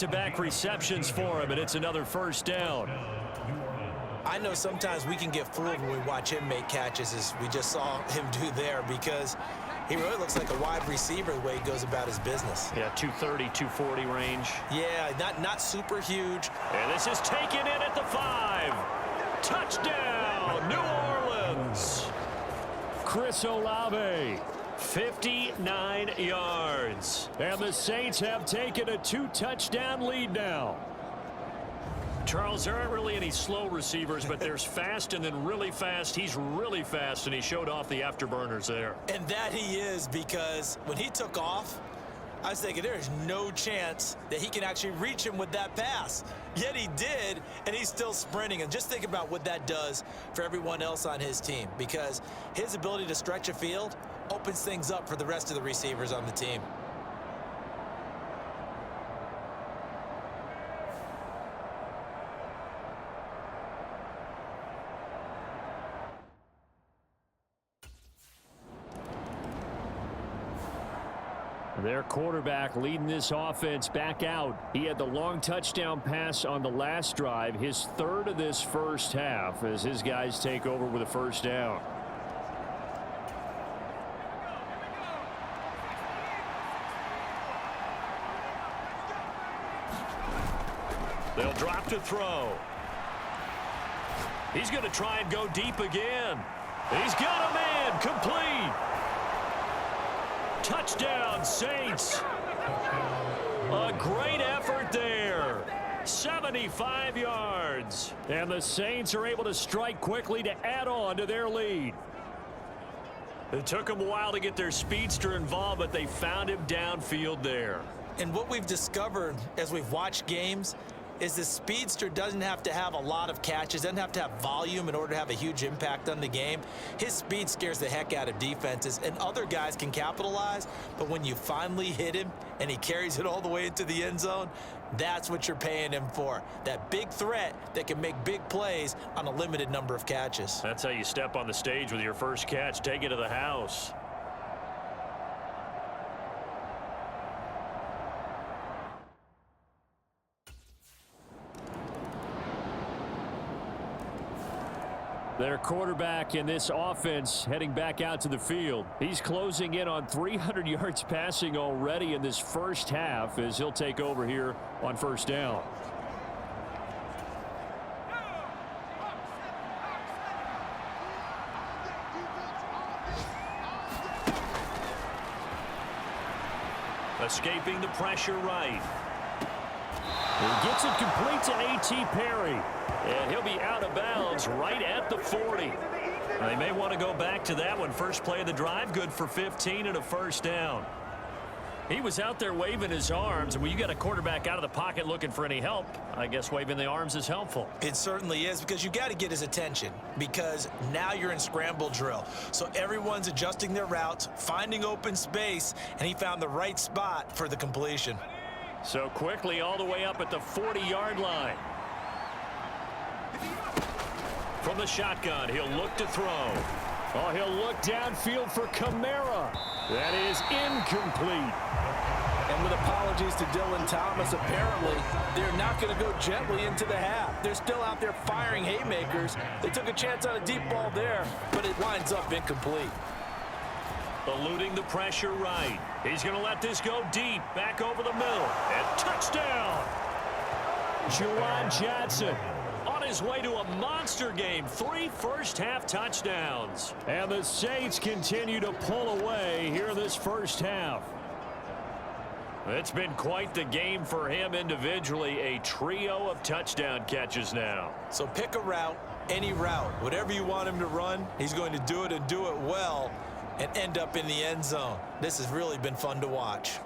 back-to-back receptions for him, and it's another first down. I know sometimes we can get fooled when we watch him make catches, as we just saw him do there, because he really looks like a wide receiver the way he goes about his business. Yeah, 230, 240 range. Yeah, not super huge. And this is taken in at the 5. Touchdown, New Orleans. Chris Olave, 59 yards. And the Saints have taken a 2-touchdown lead now. Charles, there aren't really any slow receivers, but there's fast and then really fast. He's really fast, and he showed off the afterburners there. And that he is, because when he took off, I was thinking there is no chance that he can actually reach him with that pass. Yet he did, and he's still sprinting. And just think about what that does for everyone else on his team, because his ability to stretch a field opens things up for the rest of the receivers on the team. Their quarterback leading this offense back out. He had the long touchdown pass on the last drive, his third of this first half, as his guys take over with a first down. They'll drop to throw. He's going to try and go deep again. He's got a man, complete. Touchdown, Saints. A great effort there. 75 yards. And the Saints are able to strike quickly to add on to their lead. It took them a while to get their speedster involved, but they found him downfield there. And what we've discovered as we've watched games is the speedster doesn't have to have a lot of catches, doesn't have to have volume in order to have a huge impact on the game. His speed scares the heck out of defenses, and other guys can capitalize, but when you finally hit him and he carries it all the way into the end zone, that's what you're paying him for. That big threat that can make big plays on a limited number of catches. That's how you step on the stage with your first catch. Take it to the house. Their quarterback in this offense heading back out to the field. He's closing in on 300 yards passing already in this first half as he'll take over here on first down. Escaping the pressure right. He gets it complete to A.T. Perry. And he'll be out of bounds right at the 40. They may want to go back to that one. First play of the drive, good for 15 and a first down. He was out there waving his arms, and when you got a quarterback out of the pocket looking for any help, I guess waving the arms is helpful. It certainly is, because you got to get his attention, because now you're in scramble drill. So everyone's adjusting their routes, finding open space, and he found the right spot for the completion. So quickly all the way up at the 40-yard line. From the shotgun, he'll look to throw. Oh, he'll look downfield for Kamara. That is incomplete. And with apologies to Dylan Thomas, apparently they're not going to go gently into the half. They're still out there firing haymakers. They took a chance on a deep ball there, but it winds up incomplete. Eluding the pressure right. He's going to let this go deep, back over the middle, and touchdown. Juwan Johnson on his way to a monster game. 3 first-half touchdowns. And the Saints continue to pull away here in this first half. It's been quite the game for him individually. A trio of touchdown catches now. So pick a route, any route. Whatever you want him to run, he's going to do it and do it well and end up in the end zone. This has really been fun to watch.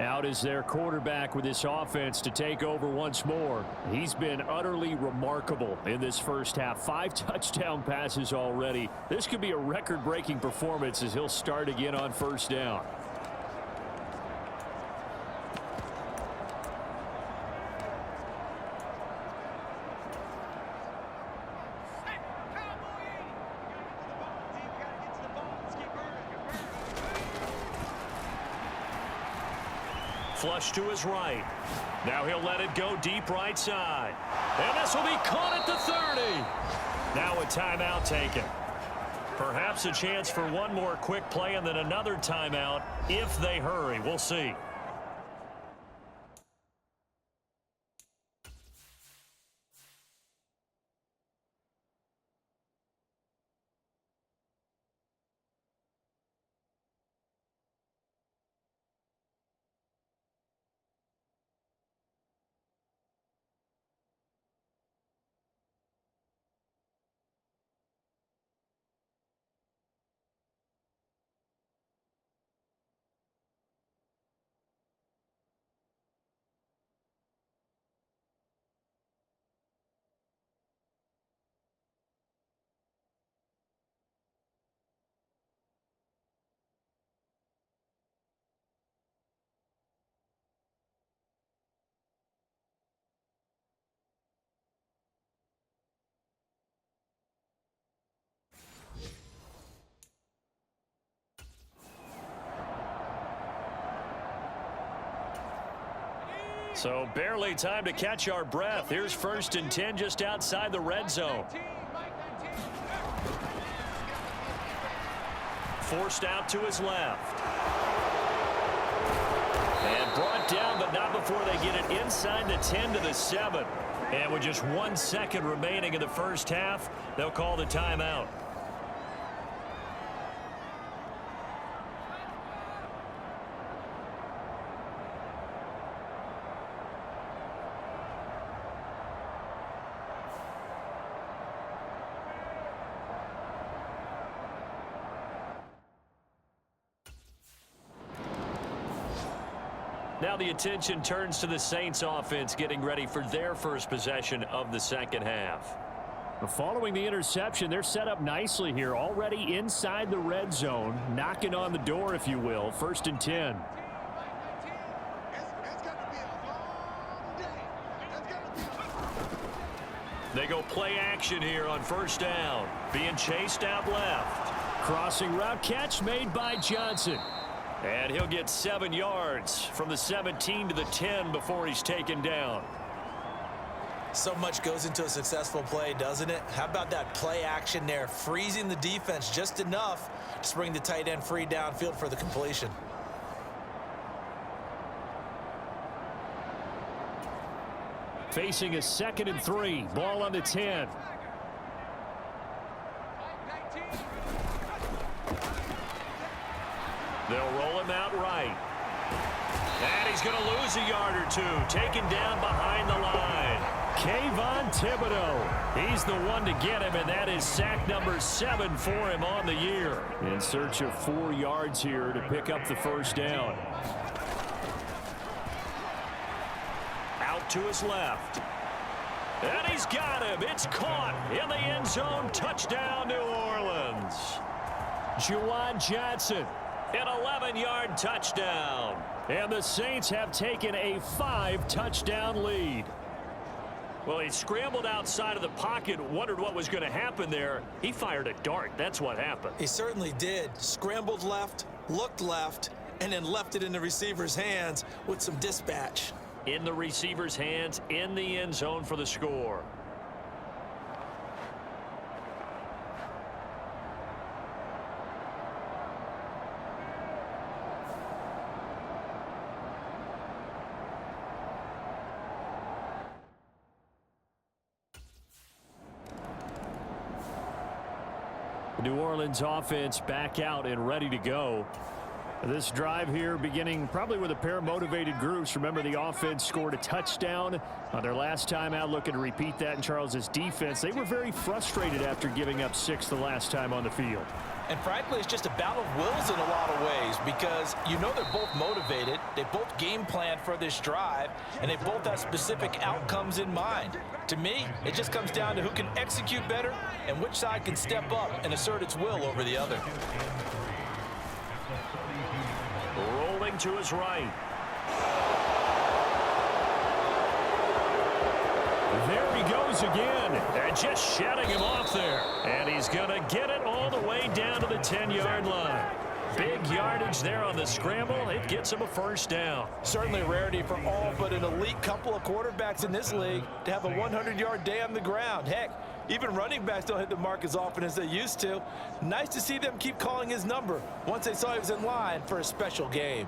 Out is their quarterback with this offense to take over once more. He's been utterly remarkable in this first half. 5 touchdown passes already. This could be a record-breaking performance as he'll start again on first down. Flush to his right. Now he'll let it go deep right side. And this will be caught at the 30. Now a timeout taken. Perhaps a chance for one more quick play and then another timeout if they hurry. We'll see. So barely time to catch our breath. Here's 1st and 10 just outside the red zone. Forced out to his left. And brought down, but not before they get it inside the 10 to the 7. And with just 1 second remaining in the first half, they'll call the timeout. Now the attention turns to the Saints offense getting ready for their first possession of the second half. Following the interception, they're set up nicely here, already inside the red zone, knocking on the door, if you will. 1st and 10. They go play action here on first down. Being chased out left. Crossing route catch made by Johnson. And he'll get 7 yards from the 17 to the 10 before he's taken down. So much goes into a successful play, doesn't it? How about that play action there, freezing the defense just enough to bring the tight end free downfield for the completion. Facing a 2nd and 3, ball on the 10. They'll roll him out right. And he's going to lose a yard or two. Taken down behind the line. Kayvon Thibodeau. He's the one to get him, and that is sack number 7 for him on the year. In search of 4 yards here to pick up the first down. Out to his left. And he's got him. It's caught in the end zone. Touchdown, New Orleans. Juwan Johnson. An 11-yard touchdown. And the Saints have taken a 5-touchdown lead. Well, he scrambled outside of the pocket, wondered what was going to happen there. He fired a dart. That's what happened. He certainly did. Scrambled left, looked left, and then left it in the receiver's hands with some dispatch. In the receiver's hands, in the end zone for the score. The New Orleans offense back out and ready to go. This drive here beginning probably with a pair of motivated groups. Remember, the offense scored a touchdown on their last time out, looking to repeat that in Charles's defense. They were very frustrated after giving up 6 the last time on the field. And frankly, it's just a battle of wills in a lot of ways because you know they're both motivated, they both game plan for this drive, and they both have specific outcomes in mind. To me, it just comes down to who can execute better and which side can step up and assert its will over the other. Rolling to his right. There he goes again, and just shutting him off there. And he's going to get it all the way down to the 10-yard line. Big yardage there on the scramble. It gets him a first down. Certainly a rarity for all but an elite couple of quarterbacks in this league to have a 100-yard day on the ground. Heck, even running backs don't hit the mark as often as they used to. Nice to see them keep calling his number once they saw he was in line for a special game.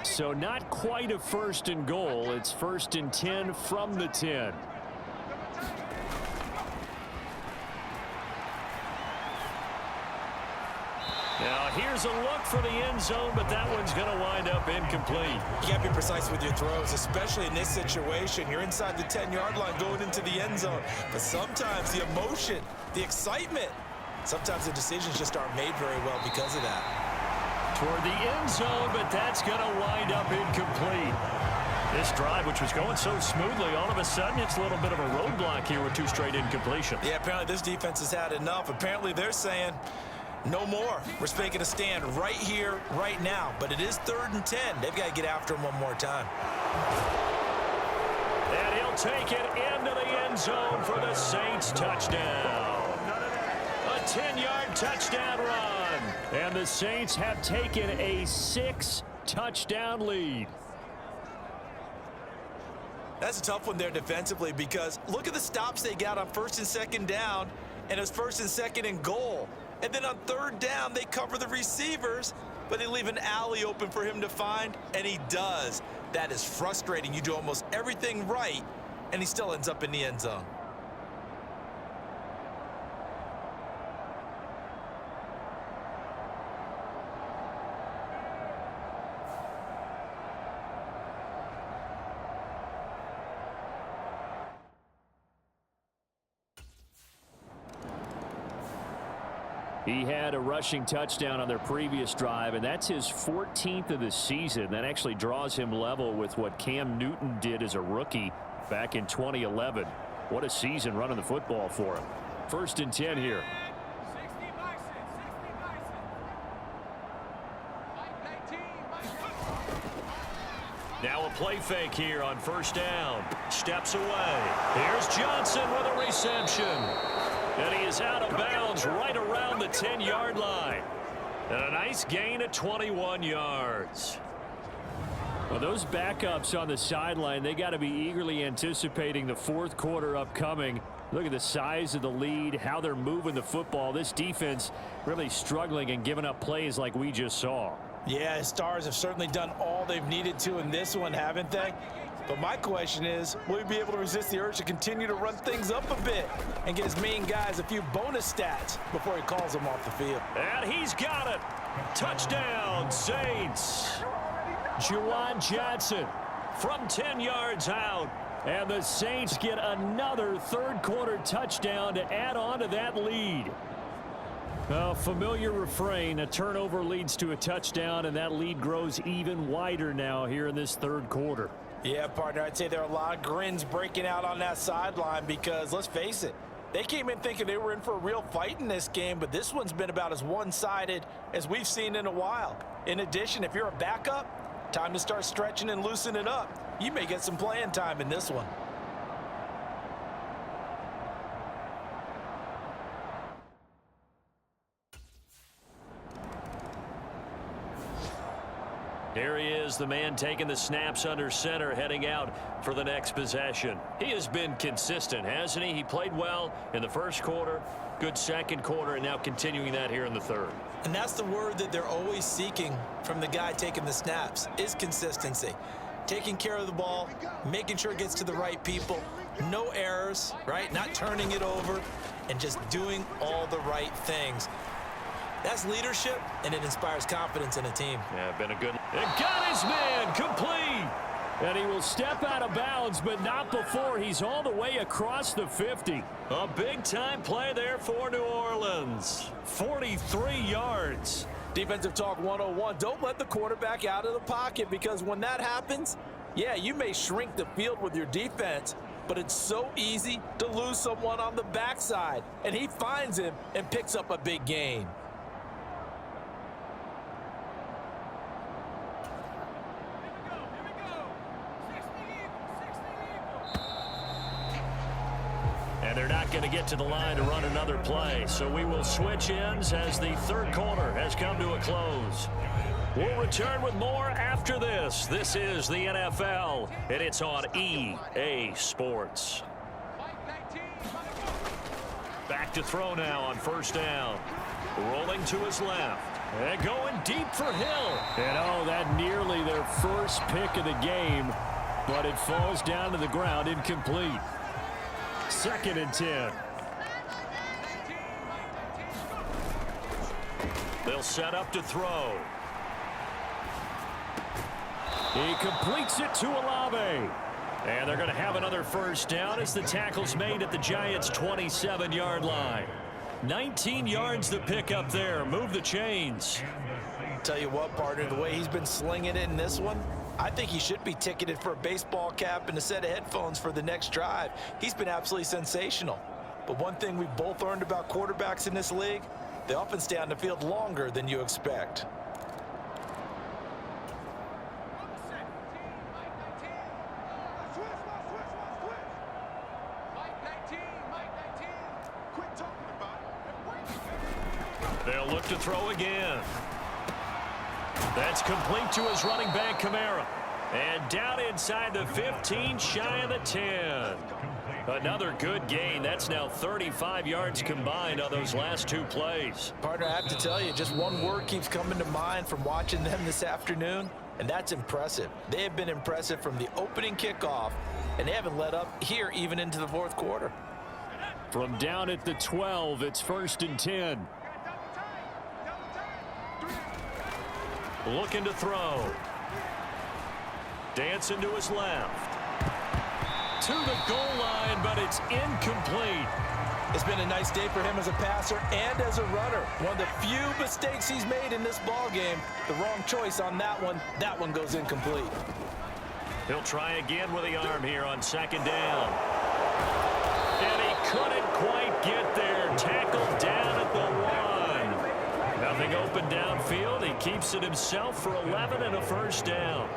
So not quite a first and goal. It's first and 10 from the 10. Now here's a look for the end zone, but that one's going to wind up incomplete. You got to be precise with your throws, especially in this situation. You're inside the 10-yard line going into the end zone. But sometimes the emotion, the excitement, sometimes the decisions just aren't made very well because of that. Toward the end zone, but that's going to wind up incomplete. This drive, which was going so smoothly, all of a sudden it's a little bit of a roadblock here with two straight incompletions. Yeah, apparently this defense has had enough. Apparently they're saying, no more. We're making a stand right here, right now. But it is 3rd and 10. They've got to get after him one more time. And he'll take it into the end zone for the Saints touchdown. A 10-yard touchdown run. And the Saints have taken a 6-touchdown lead. That's a tough one there defensively because look at the stops they got on 1st and 2nd down, and it's 1st and 2nd and goal. And then on 3rd down, they cover the receivers, but they leave an alley open for him to find, and he does. That is frustrating. You do almost everything right, and he still ends up in the end zone. He had a rushing touchdown on their previous drive, and that's his 14th of the season. That actually draws him level with what Cam Newton did as a rookie back in 2011. What a season running the football for him. 1st and 10 here. Now a play fake here on 1st down. Steps away. Here's Johnson with a reception. And he is out of bounds right around the 10-yard line. And a nice gain of 21 yards. Well, those backups on the sideline, they got to be eagerly anticipating the 4th quarter upcoming. Look at the size of the lead, how they're moving the football. This defense really struggling and giving up plays like we just saw. Yeah, Stars have certainly done all they've needed to in this one, haven't they? But my question is, will he be able to resist the urge to continue to run things up a bit and get his main guys a few bonus stats before he calls them off the field? And he's got it. Touchdown, Saints. Juwan Johnson from 10 yards out. And the Saints get another third-quarter touchdown to add on to that lead. A familiar refrain, a turnover leads to a touchdown, and that lead grows even wider now here in this third quarter. Yeah, partner, I'd say there are a lot of grins breaking out on that sideline because, let's face it, they came in thinking they were in for a real fight in this game, but this one's been about as one-sided as we've seen in a while. In addition, if you're a backup, time to start stretching and loosening up. You may get some playing time in this one. Here he is, the man taking the snaps under center, heading out for the next possession. He has been consistent, hasn't he? He played well in the first quarter, good second quarter, and now continuing that here in the third. And that's the word that they're always seeking from the guy taking the snaps, is consistency. Taking care of the ball, making sure it gets to the right people, no errors, right? Not turning it over, and just doing all the right things. That's leadership, and it inspires confidence in a team. Yeah, been a good... And got his man complete! And he will step out of bounds, but not before he's all the way across the 50. A big-time play there for New Orleans. 43 yards. Defensive Talk 101, don't let the quarterback out of the pocket, because when that happens, yeah, you may shrink the field with your defense, but it's so easy to lose someone on the backside. And he finds him and picks up a big gain. And they're not going to get to the line to run another play. So we will switch ends as the third quarter has come to a close. We'll return with more after this. This is the NFL, and it's on EA Sports. Back to throw now on first down. Rolling to his left. And going deep for Hill. And oh, that nearly their first pick of the game. But it falls down to the ground, incomplete. 2nd and 10. They'll set up to throw. He completes it to Olave. And they're going to have another first down as the tackle's made at the Giants' 27-yard line. 19 yards to pick up there. Move the chains. Tell you what, partner, the way he's been slinging it in this one, I think he should be ticketed for a baseball cap and a set of headphones for the next drive. He's been absolutely sensational. But one thing we've both learned about quarterbacks in this league, they often stay on the field longer than you expect. They'll look to throw again. That's complete to his running back, Kamara. And down inside the 15, shy of the 10. Another good gain. That's now 35 yards combined on those last two plays. Partner, I have to tell you, just one word keeps coming to mind from watching them this afternoon, and that's impressive. They have been impressive from the opening kickoff, and they haven't let up here even into the fourth quarter. From down at the 12, it's 1st and 10. Looking to throw. Dancing to his left. To the goal line, but it's incomplete. It's been a nice day for him as a passer and as a runner. One of the few mistakes he's made in this ball game. The wrong choice on that one. That one goes incomplete. He'll try again with the arm here on 2nd down. And he couldn't quite get there. Tackled down at the 1. Nothing open downfield. He keeps it himself for 11 and a first down.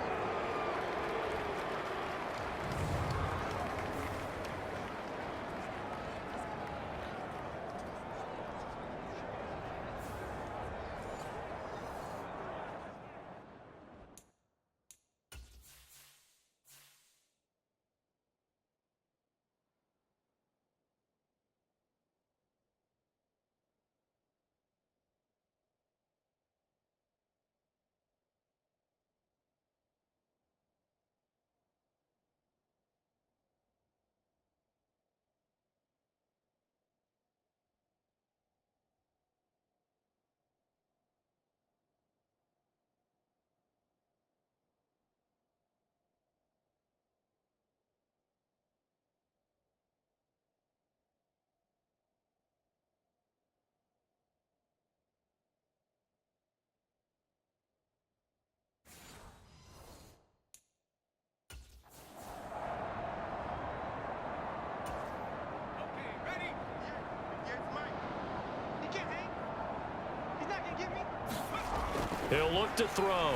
He'll look to throw.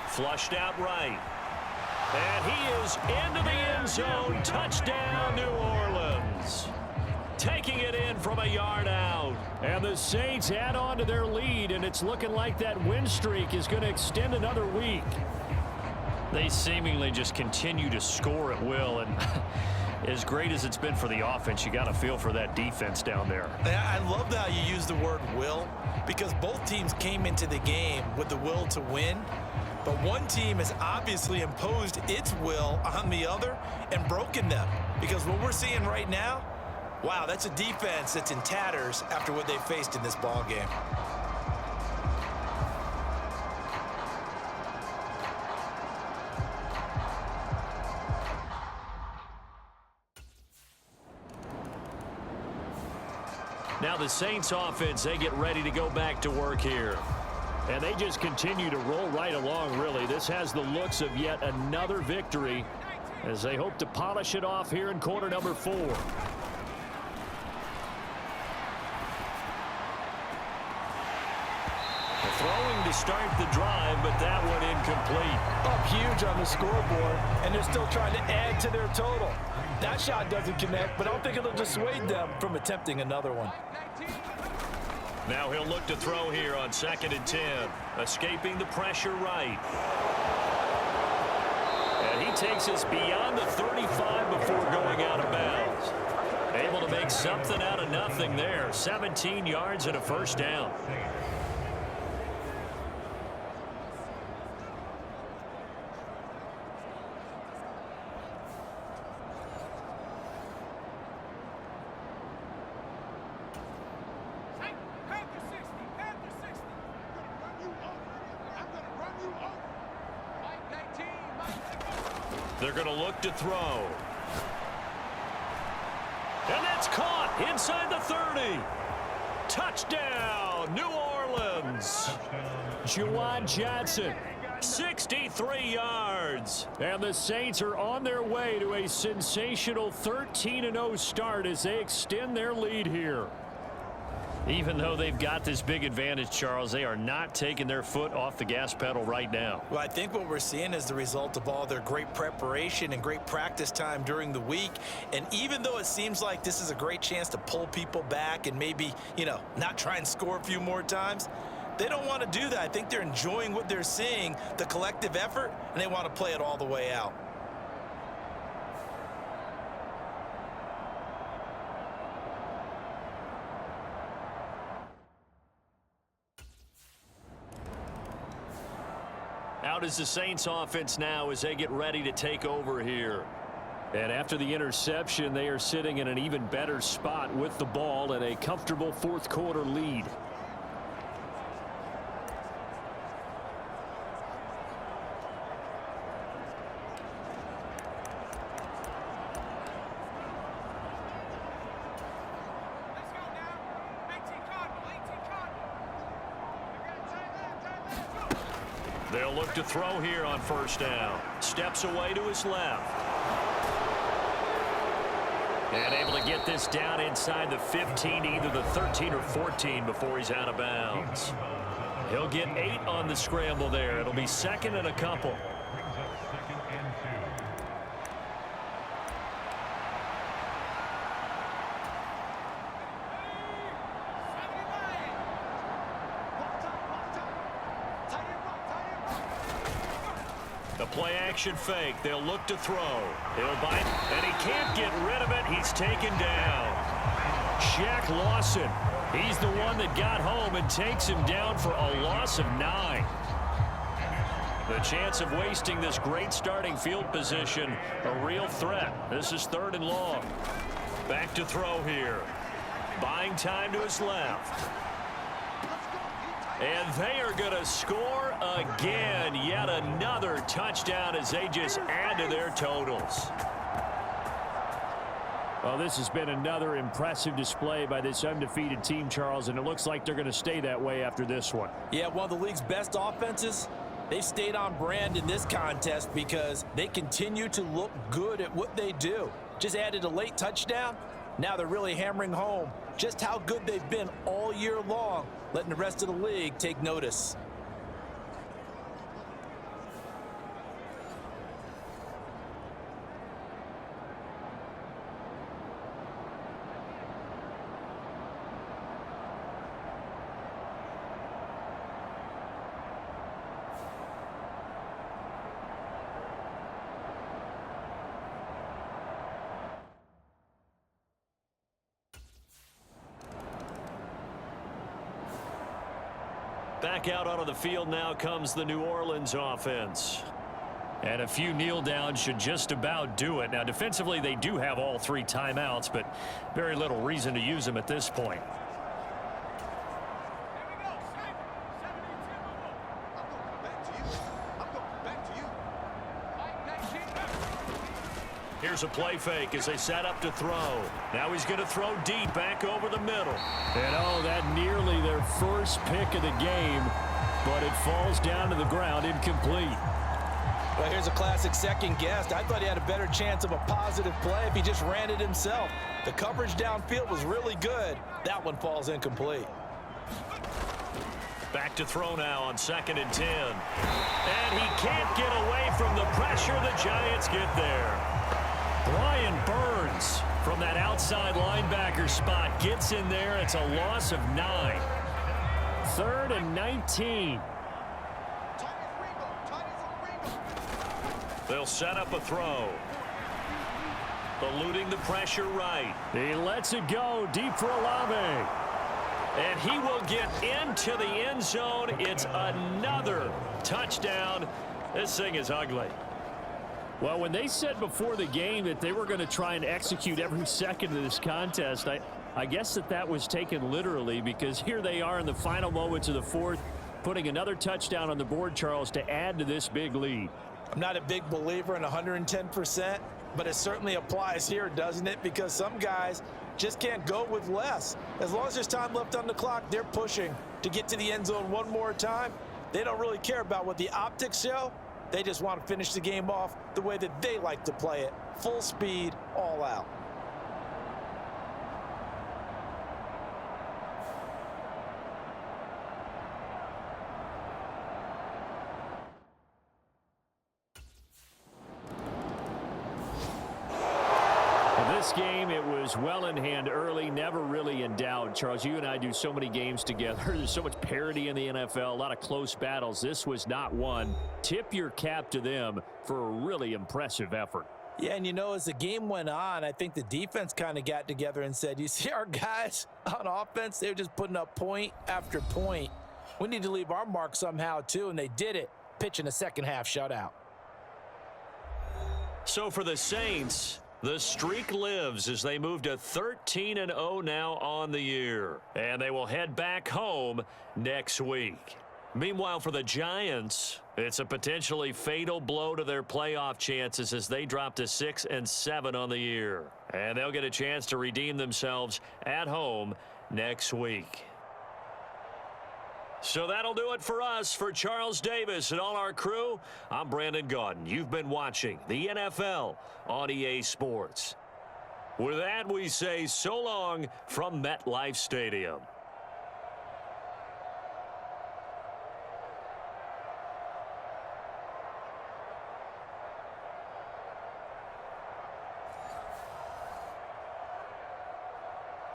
Flushed out right. And he is into the end zone. Touchdown, New Orleans. Taking it in from a yard out. And the Saints add on to their lead, and it's looking like that win streak is going to extend another week. They seemingly just continue to score at will, and as great as it's been for the offense, you got to feel for that defense down there. I love how you use the word will, because both teams came into the game with the will to win, but one team has obviously imposed its will on the other and broken them, because what we're seeing right now, wow, that's a defense that's in tatters after what they faced in this ball game. Now the Saints offense, they get ready to go back to work here. And they just continue to roll right along, really. This has the looks of yet another victory as they hope to polish it off here in quarter number 4. Throwing to start the drive, but that one incomplete. Up huge on the scoreboard, and they're still trying to add to their total. That shot doesn't connect, but I don't think it'll dissuade them from attempting another one. Now he'll look to throw here on 2nd and 10. Escaping the pressure right. And he takes us beyond the 35 before going out of bounds. Able to make something out of nothing there. 17 yards and a first down. They're going to look to throw. And that's caught inside the 30. Touchdown, New Orleans. Juwan Johnson. 63 yards. And the Saints are on their way to a sensational 13-0 start as they extend their lead here. Even though they've got this big advantage, Charles, they are not taking their foot off the gas pedal right now. Well, I think what we're seeing is the result of all their great preparation and great practice time during the week. And even though it seems like this is a great chance to pull people back and maybe, not try and score a few more times, they don't want to do that. I think they're enjoying what they're seeing, the collective effort, and they want to play it all the way out. Out is the Saints offense now as they get ready to take over here. And after the interception, they are sitting in an even better spot with the ball and a comfortable fourth quarter lead. They'll look to throw here on first down. Steps away to his left. And able to get this down inside the 15, either the 13 or 14 before he's out of bounds. He'll get 8 on the scramble there. It'll be 2nd and a couple. The play action fake. They'll look to throw. He'll bite, and he can't get rid of it. He's taken down. Shaq Lawson. He's the one that got home and takes him down for a loss of 9. The chance of wasting this great starting field position, a real threat. This is 3rd and long. Back to throw here. Buying time to his left. And they are going to score again. Yet another touchdown as they just add to their totals. Well, this has been another impressive display by this undefeated team, Charles, and it looks like they're going to stay that way after this one. Yeah, one of the league's best offenses. They've stayed on brand in this contest because they continue to look good at what they do. Just added a late touchdown. Now they're really hammering home just how good they've been all year long, letting the rest of the league take notice. Back out onto the field now comes the New Orleans offense. And a few kneel downs should just about do it. Now, defensively, they do have all 3 timeouts, but very little reason to use them at this point. Here's a play fake as they set up to throw. Now he's going to throw deep back over the middle. And oh, that nearly their first pick of the game, but it falls down to the ground incomplete. Well, here's a classic second guess. I thought he had a better chance of a positive play if he just ran it himself. The coverage downfield was really good. That one falls incomplete. Back to throw now on 2nd and 10. And he can't get away from the pressure. The Giants get there. Brian Burns from that outside linebacker spot gets in there. It's a loss of 9. 3rd and 19. They'll set up a throw. Eluding the pressure right. He lets it go deep for Olave. And he will get into the end zone. It's another touchdown. This thing is ugly. Well, when they said before the game that they were going to try and execute every second of this contest, I guess that was taken literally, because here they are in the final moments of the 4th, putting another touchdown on the board, Charles, to add to this big lead. I'm not a big believer in 110%, but it certainly applies here, doesn't it? Because some guys just can't go with less. As long as there's time left on the clock, they're pushing to get to the end zone one more time. They don't really care about what the optics show. They just want to finish the game off the way that they like to play it. Full speed, all out. This game, it was well in hand early, never really in doubt. Charles, you and I do so many games together. There's so much parity in the NFL, a lot of close battles. This was not one. Tip your cap to them for a really impressive effort. Yeah, and you know, as the game went on, I think the defense kind of got together and said, you see our guys on offense, they were just putting up point after point. We need to leave our mark somehow, too, and they did it, pitching a second-half shutout. So for the Saints, the streak lives as they move to 13-0 now on the year. And they will head back home next week. Meanwhile, for the Giants, it's a potentially fatal blow to their playoff chances as they drop to 6-7 on the year. And they'll get a chance to redeem themselves at home next week. So that'll do it for us. For Charles Davis and all our crew, I'm Brandon Gaudin. You've been watching the NFL on EA Sports. With that, we say so long from MetLife Stadium.